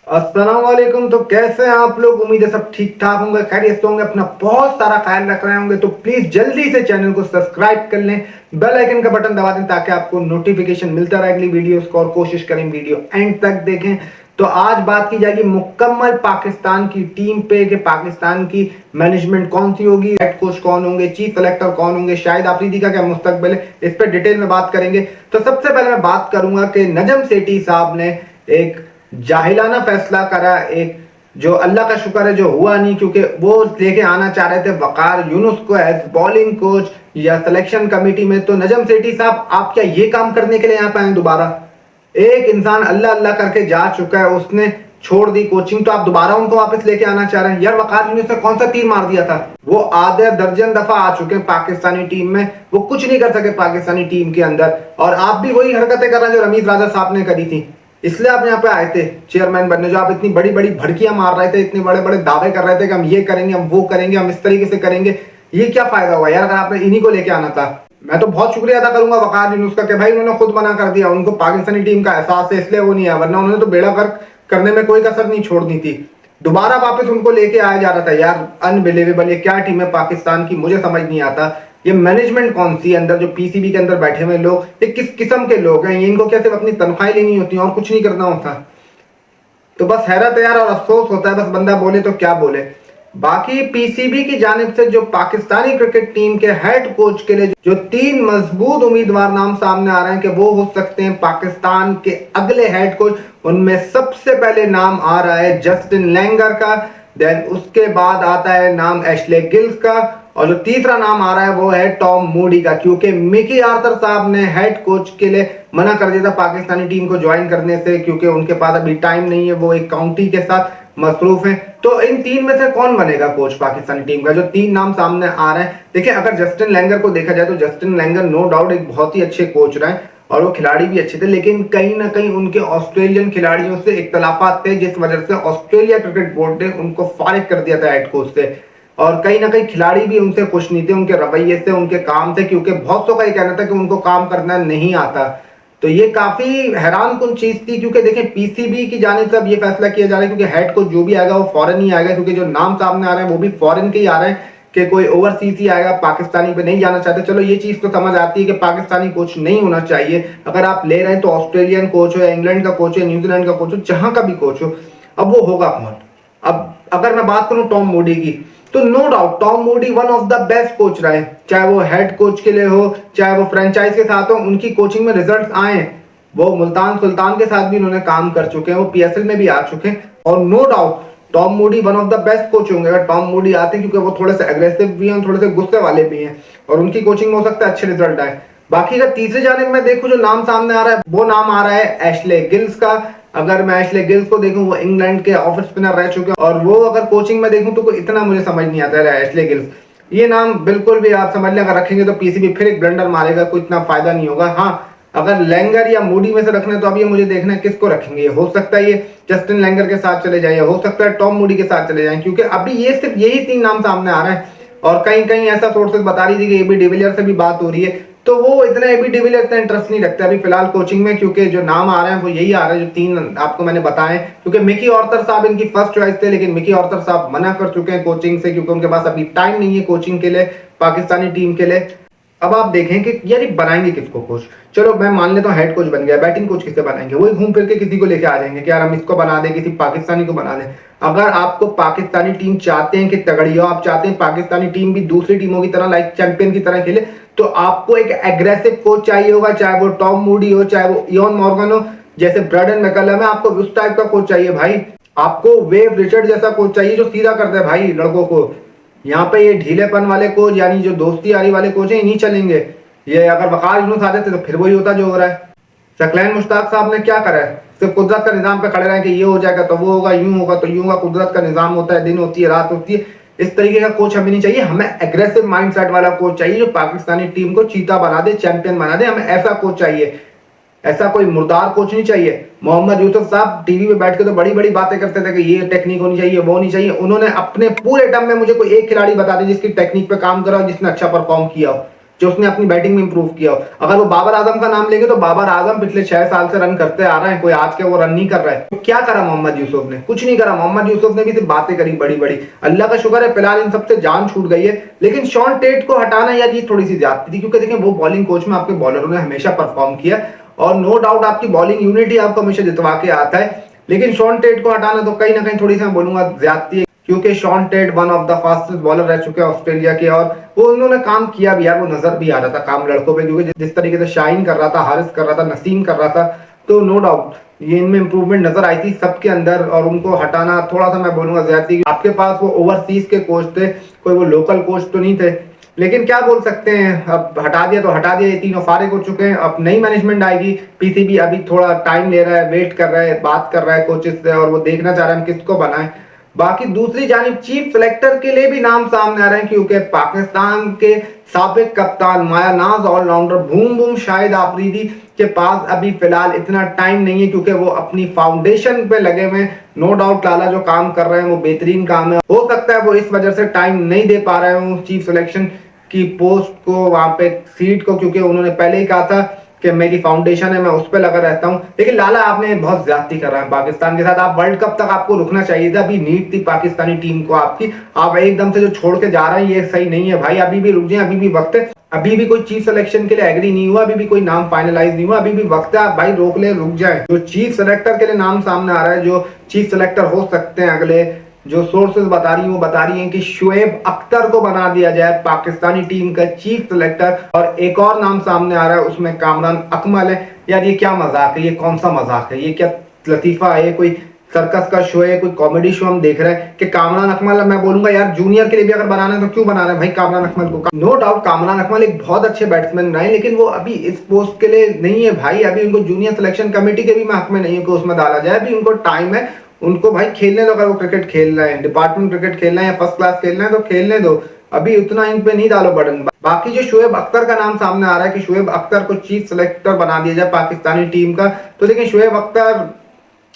अस्सलाम वालेकुम। तो कैसे हैं आप लोग? उम्मीद है सब ठीक ठाक होंगे, खैरियत से होंगे, अपना बहुत सारा ख्याल रख रहे होंगे। तो प्लीज जल्दी से चैनल को सब्सक्राइब कर लें, बेल आइकन का बटन दबा दें ताकि आपको नोटिफिकेशन मिलता रहे अगली वीडियोस को, और कोशिश करें वीडियो एंड तक देखें। तो आज बात की जाएगी मुकम्मल पाकिस्तान की टीम पे कि पाकिस्तान की मैनेजमेंट कौन सी होगी, हेड कोच कौन होंगे, चीफ सेलेक्टर कौन होंगे, शाहिद आफरीदी का क्या मुस्तकबिल है, इस पर डिटेल में बात करेंगे। तो सबसे पहले मैं बात करूंगा कि नजम सेठी साहब ने एक जाहिलाना फैसला करा, एक जो अल्लाह का शुक्र है जो हुआ नहीं, क्योंकि वो लेके आना चाह रहे थे वकार यूनुस को एज बॉलिंग कोच या सिलेक्शन कमेटी में। तो नजम सेठी साहब, आप क्या ये काम करने के लिए यहाँ पे आए दोबारा? एक इंसान अल्लाह अल्लाह करके जा चुका है, उसने छोड़ दी कोचिंग, तो आप दोबारा उनको वापस लेके आना चाह रहे हैं? यार वकार यूनुस ने कौन सा तीर मार दिया था? वो आधे दर्जन दफा आ चुके हैं पाकिस्तानी टीम में, वो कुछ नहीं कर सके पाकिस्तानी टीम के अंदर। और आप भी वही हरकतें कर रहे हैं जो रमीज राजा साहब ने करी थी। इसलिए आप यहाँ पे आए थे चेयरमैन बनने, जो आप इतनी बड़ी बड़ी भड़कियां मार रहे थे, इतने बड़े बड़े दावे कर रहे थे कि हम ये करेंगे, हम वो करेंगे, हम इस तरीके से करेंगे। ये क्या फायदा हुआ यार अगर आपने इन्हीं को लेके आना था? मैं तो बहुत शुक्रिया अदा करूंगा वकार यूनुस का कि भाई उन्होंने खुद मना कर दिया, उनको पाकिस्तानी टीम का एहसास है इसलिए वो नहीं आया, वरना उन्होंने तो बेड़ा गर्क करने में कोई कसर नहीं छोड़नी थी। दोबारा वापस उनको लेके आया जा रहा था। यार अनबिलीवेबल, ये क्या टीम है पाकिस्तान की, मुझे समझ नहीं आता। ये मैनेजमेंट कौन सी है अंदर, जो पीसीबी के अंदर बैठे हुए लोग, ये किस किस्म के लोग हैं? इनको क्या सिर्फ अपनी तनख्वाही लेनी होती है और कुछ नहीं करना होता? तो बस हैरत है यार, और अफसोस होता है, बस बंदा बोले तो क्या बोले। बाकी पीसीबी की जानिब से जो पाकिस्तानी क्रिकेट टीम के हेड कोच के लिए जो 3 मजबूत उम्मीदवार नाम सामने आ रहे हैं कि वो हो सकते हैं पाकिस्तान के अगले हेड कोच, उनमें सबसे पहले नाम आ रहा है जस्टिन लैंगर का, देन उसके बाद आता है नाम एशले गिल्स का, और जो तीसरा नाम आ रहा है वो है टॉम मूडी का, क्योंकि मिकी आर्थर साहब ने हेड कोच के लिए मना कर दिया था पाकिस्तानी टीम को ज्वाइन करने से, क्योंकि उनके पास अभी टाइम नहीं है, वो एक काउंटी के साथ मसरूफ है। तो इन 3 में से कौन बनेगा कोच पाकिस्तानी टीम का? जो 3 नाम सामने आ रहे हैं, देखिए अगर जस्टिन लैंगर को देखा जाए तो जस्टिन लैंगर नो डाउट एक बहुत ही अच्छे कोच रहे और वो खिलाड़ी भी अच्छे थे, लेकिन कहीं ना कहीं उनके ऑस्ट्रेलियन खिलाड़ियों से इख्तलाफात थे, जिस वजह से ऑस्ट्रेलिया क्रिकेट बोर्ड ने उनको फारिग कर दिया था हेड कोच से। और कहीं ना कहीं खिलाड़ी भी उनसे खुश नहीं थे, उनके रवैये से, उनके काम से, क्योंकि बहुत सौ का ये कहना था कि उनको काम करना नहीं आता। तो ये काफी हैरान कुन चीज थी, क्योंकि देखें पीसीबी की जानिब से अब ये फैसला किया जा रहा है क्योंकि हेड कोच जो भी आएगा वो फॉरेन ही आएगा, क्योंकि जो नाम सामने आ रहे हैं वो भी फॉरेन के ही आ रहे हैं कि कोई ओवरसीज ही आएगा, पाकिस्तानी पे नहीं जाना चाहते। चलो ये चीज तो समझ आती है कि पाकिस्तानी कोच नहीं होना चाहिए, अगर आप ले रहे हैं तो ऑस्ट्रेलियन कोच हो या इंग्लैंड का कोच हो, न्यूजीलैंड का कोच हो, जहां का भी कोच हो। अब वो होगा कौन? अब अगर मैं बात करूं टॉम मूडी की, तो no doubt Tom Moody one of the best coach रहे, चाहे वो हेड कोच के लिए हो, चाहे वो फ्रेंचाइज के साथ हो, उनकी कोचिंग में रिजल्ट आए। वो मुल्तान सुल्तान के साथ भी उन्होंने काम कर चुके हैं, वो पीएसएल में भी आ चुके हैं, और no doubt Tom Moody one of the best coach होंगे अगर टॉम मूडी आते हैं, क्योंकि वो थोड़े से एग्रेसिव भी हैं, थोड़े से गुस्से वाले भी हैं, और उनकी कोचिंग में हो सकता है अच्छे रिजल्ट आए। बाकी अगर तीसरे जानिब में देखूं जो नाम सामने आ रहा है, वो नाम आ रहा है एशले गिल्स का। अगर मैं एशले गिल्स को देखूं, वो इंग्लैंड के ऑफ स्पिनर रह चुके हैं, और वो अगर कोचिंग में देखूं तो कोई इतना मुझे समझ नहीं आता है एशले गिल्स। ये नाम बिल्कुल भी आप समझ लें, अगर रखेंगे तो पीसीबी फिर एक ब्लंडर मारेगा, कोई इतना फायदा नहीं होगा। हाँ, अगर लैंगर या मूडी में से रखना है तो अब ये मुझे देखना है किसको रखेंगे। हो सकता है ये जस्टिन लैंगर के साथ चले जाए, हो सकता है टॉम मूडी के साथ चले जाएं, क्योंकि अभी ये सिर्फ यही 3 नाम सामने आ रहे हैं, और कहीं कहीं ऐसा सोर्सेज बता रही थी कि एबी डिविलियर से भी बात हो रही है, तो वो इतना एबी डिविलियर इतना इंटरेस्ट नहीं रखते अभी फिलहाल कोचिंग में, क्योंकि जो नाम आ रहे हैं वो यही आ रहे हैं जो 3 आपको मैंने बताए। क्योंकि मिकी आर्थर साहब इनकी फर्स्ट चॉइस थे, लेकिन मिकी आर्थर साहब मना कर चुके हैं कोचिंग से, क्योंकि उनके पास अभी टाइम नहीं है कोचिंग के लिए, पाकिस्तानी टीम के लिए। अब आप देखें कि यार बनाएंगे किसको कोच? चलो मैं मान लेता हूँ हेड कोच बन गया, बैटिंग कोच किसे बनाएंगे? वही घूम फिर के किसी को लेके आ जाएंगे कि यार हम इसको बना दें, किसी पाकिस्तानी को बना दें। अगर आपको पाकिस्तानी टीम चाहते हैं कि तगड़ी हो, आप चाहते हैं पाकिस्तानी टीम भी दूसरी टीमों की तरह लाइक चैंपियन की तरह खेले, तो आपको एक एग्रेसिव कोच चाहिए होगा, चाहे वो टॉम मूडी हो, चाहे वो इयन मॉर्गन हो, जैसे ब्रेडन मैकलम है, आपको उस टाइप का कोच चाहिए भाई। आपको वेव रिचर्ड जैसा कोच चाहिए जो सीधा कर दे भाई लड़कों को। यहाँ पे ये ढीलेपन वाले कोच, यानी जो दोस्ती यारी वाले कोच हैं, नहीं चलेंगे। ये अगर वकार यूनुस आ जाते तो फिर वही होता जो हो रहा है। सकलैन मुश्ताक साहब ने क्या करा है? सिर्फ कुदरत का निजाम पे खड़े रहे कि ये हो जाएगा तो वो होगा, यूं होगा तो यूं होगा। कुदरत का निजाम होता है, दिन होती है, रात होती है। इस तरीके का कोच हमें नहीं चाहिए, हमें एग्रेसिव माइंडसेट वाला कोच चाहिए जो पाकिस्तानी टीम को चीता बना दे, चैंपियन बना दे। हमें ऐसा कोच चाहिए, ऐसा कोई मुर्दार कोच नहीं चाहिए। मोहम्मद यूसुफ साहब टीवी पे बैठ के तो बड़ी बड़ी बातें करते थे कि ये टेक्निक होनी चाहिए, वो नहीं चाहिए। उन्होंने अपने पूरे टर्म में मुझे कोई एक खिलाड़ी बता दी जिसकी टेक्निक पे काम करा, जिसने अच्छा परफॉर्म किया हो, जो उसने अपनी बैटिंग में इंप्रूव किया हो। अगर वो बाबर आजम का नाम लेंगे तो बाबर आजम पिछले 6 साल से रन करते आ रहे हैं, कोई आज के वो रन नहीं कर रहा है। तो क्या करा मोहम्मद यूसुफ ने? कुछ नहीं करा। मोहम्मद यूसुफ ने भी सिर्फ बातें करी बड़ी बड़ी। अल्लाह का शुक्र है फिलहाल इन सबसे जान छूट गई है। लेकिन शॉन टेट को हटाना यार ये थोड़ी सी ज्यादती थी, क्योंकि देखिए वो बॉलिंग कोच में आपके बॉलरों ने हमेशा परफॉर्म किया और नो डाउट आपकी बॉलिंग यूनिट ही आपको हमेशा जितवा के आता है। लेकिन शॉन टेट को हटाना तो कहीं ना कहीं थोड़ी सी मैं बोलूंगा ज्यादती है, क्योंकि Shaun Tait one of the fastest bowler रह चुके हैं ऑस्ट्रेलिया के और वो उन्होंने काम किया भी यार, वो नजर भी आ रहा था काम लड़कों पे, क्योंकि जिस तरीके से शाइन कर रहा था, हारिस कर रहा था, नसीम कर रहा था, तो नो डाउट ये इनमें इंप्रूवमेंट नजर आई थी सबके अंदर। और उनको हटाना थोड़ा सा मैं बोलूंगा ज्यादती। आपके पास वो ओवरसीज के कोच थे, कोई वो लोकल कोच तो नहीं थे, लेकिन क्या बोल सकते हैं, अब हटा दिया तो हटा दिया। ये तीनों फारिग हो चुके हैं, अब नई मैनेजमेंट आएगी। पीसीबी अभी थोड़ा टाइम ले रहा है, वेट कर रहा है, बात कर रहा है कोचेस से और वो देखना चाह रहा है किसको बनाए। बाकी दूसरी जानिब चीफ सेलेक्टर के लिए भी नाम सामने आ रहे हैं, क्योंकि पाकिस्तान के साबिक कप्तान मायानाज allrounder boom boom Shahid Afridi के पास अभी फिलहाल इतना टाइम नहीं है, क्योंकि वो अपनी फाउंडेशन पे लगे हुए। नो डाउट लाला जो काम कर रहे हैं वो बेहतरीन काम है। हो सकता है वो इस वजह से टाइम नहीं दे पा रहे हो चीफ सिलेक्शन की पोस्ट को, वहां पे सीट को, क्योंकि उन्होंने पहले ही कहा था कि मेरी फाउंडेशन है, मैं उस पर लगा रहता हूं। लेकिन लाला आपने बहुत ज्यादती कर रहा है पाकिस्तान के साथ। आप वर्ल्ड कप तक आपको रुकना चाहिए था, अभी नीड थी पाकिस्तानी टीम को आपकी। आप एकदम से जो छोड़ के जा रहे हैं ये सही नहीं है भाई, अभी भी रुक जाए, अभी भी वक्त है। अभी भी कोई चीफ सिलेक्शन के लिए एग्री नहीं हुआ, अभी भी कोई नाम फाइनलाइज नहीं हुआ, अभी भी वक्त है, आप भाई रोक ले, रुक जाए। जो चीफ सिलेक्टर के लिए नाम सामने आ रहा है, जो चीफ सिलेक्टर हो सकते हैं अगले, जो सोर्सेज बता रही हैं वो बता रही हैं कि शुएब अख्तर को बना दिया जाए पाकिस्तानी टीम का चीफ सिलेक्टर। और एक और नाम सामने आ रहा है, उसमें कामरान अकमल है। यार ये क्या मजाक है, ये कौन सा मजाक है, ये क्या लतीफा है, ये कोई सर्कस का शो है, कोई कॉमेडी शो हम देख रहे हैं कि कामरान अकमल, मैं बोलूंगा यार जूनियर के लिए भी अगर बनाना है तो क्यों बना रहे हैं भाई कामरान अकमल को। नो डाउट कामरान अकमल एक बहुत अच्छे बैट्समैन रहे, लेकिन वो अभी इस पोस्ट के लिए नहीं है भाई। अभी उनको जूनियर सिलेक्शन कमेटी के भी मैं हक में नहीं है कि उसमें डाला जाए, अभी उनको टाइम है, उनको भाई खेलने दो। अगर वो क्रिकेट खेल रहे हैं, डिपार्टमेंट क्रिकेट खेलना है या फर्स्ट क्लास खेलना है तो खेलने दो, अभी उतना इन पे नहीं डालो बटन। बाकी जो शुएब अख्तर का नाम सामने आ रहा है कि शुएब अख्तर को चीफ सिलेक्टर बना दिया जाए पाकिस्तानी टीम का, तो देखिए शुएब अख्तर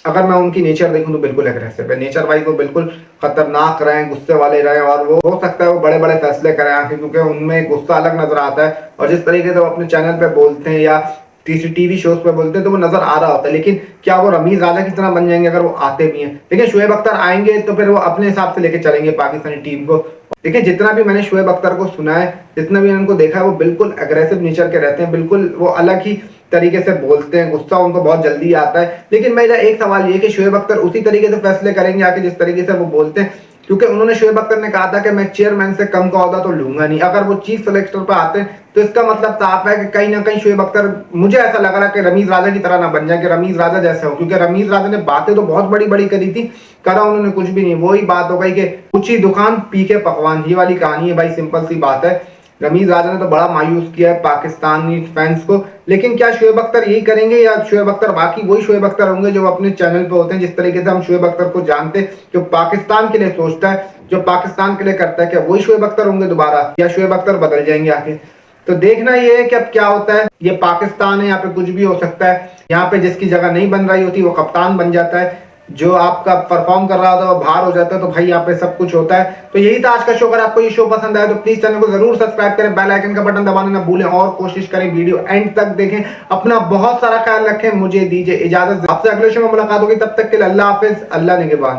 अगर मैं उनकी नेचर देखूं तो बिल्कुल एग्रेसिव है, नेचर वाइज वो बिल्कुल खतरनाक रहे, गुस्से वाले रहे, और वो हो सकता है वो बड़े बड़े फैसले करें आके, क्योंकि उनमें गुस्सा अलग नजर आता है। और जिस तरीके से वो अपने चैनल पे बोलते हैं या किसी टीवी शोज पे बोलते हैं तो वो नजर आ रहा होता है। लेकिन क्या वो रमीज राजा की तरह बन जाएंगे अगर वो आते भी हैं? देखिए शुएब अख्तर आएंगे तो फिर वो अपने हिसाब से लेके चलेंगे पाकिस्तानी टीम को। देखिए जितना भी मैंने शुएब अख्तर को सुना है, जितना भी उनको देखा है, वो बिल्कुल अग्रेसिव नेचर के रहते हैं, बिल्कुल वो अलग ही तरीके से बोलते हैं, गुस्सा उनको बहुत जल्दी आता है। लेकिन मेरा एक सवाल ये कि शुएब अख्तर उसी तरीके से फैसले करेंगे आके जिस तरीके से वो बोलते हैं, क्योंकि उन्होंने शुएब अख्तर ने कहा था कि मैं चेयरमैन से कम का ओहदा तो लूंगा नहीं। अगर वो चीफ सिलेक्टर पर आते हैं तो इसका मतलब साफ है कि कहीं ना कहीं शुएब अख्तर, मुझे ऐसा लग रहा है कि रमीज राजा की तरह ना बन जाए, कि रमीज राजा जैसे हो, क्योंकि रमीज राजा ने बातें तो बहुत बड़ी बड़ी करी थी, करा उन्होंने कुछ भी नहीं। वही बात हो गई कि ऊंची दुकान पी के पकवान, ये वाली कहानी है भाई, सिंपल सी बात है। रमीज राजा ने तो बड़ा मायूस किया है पाकिस्तानी फैंस को। लेकिन क्या शुएब अख्तर यही करेंगे, या शुएब अख्तर बाकी वही शुएब अख्तर होंगे जो अपने चैनल पे होते हैं, जिस तरीके से हम शुएब अख्तर को जानते हैं, जो पाकिस्तान के लिए सोचता है, जो पाकिस्तान के लिए करता है, क्या वही शुएब अख्तर होंगे दोबारा, या शुएब अख्तर बदल जाएंगे आके? तो देखना ये है कि अब क्या होता है। ये पाकिस्तान है, यहाँ पे कुछ भी हो सकता है। यहाँ पे जिसकी जगह नहीं बन रही होती वो कप्तान बन जाता है, जो आपका परफॉर्म कर रहा होता है वो बाहर हो जाता है। तो भाई यहाँ पे सब कुछ होता है। तो यही था आज का शो। अगर आपको ये शो पसंद आया तो प्लीज चैनल को जरूर सब्सक्राइब करें, बेल आइकन का बटन दबाना ना भूलें और कोशिश करें वीडियो एंड तक देखें। अपना बहुत सारा ख्याल रखें, मुझे दीजिए इजाजत, आपसे अगले शो में मुलाकात होगी, तब तक के लिए अल्लाह हाफिज, अल्लाह निगहबान।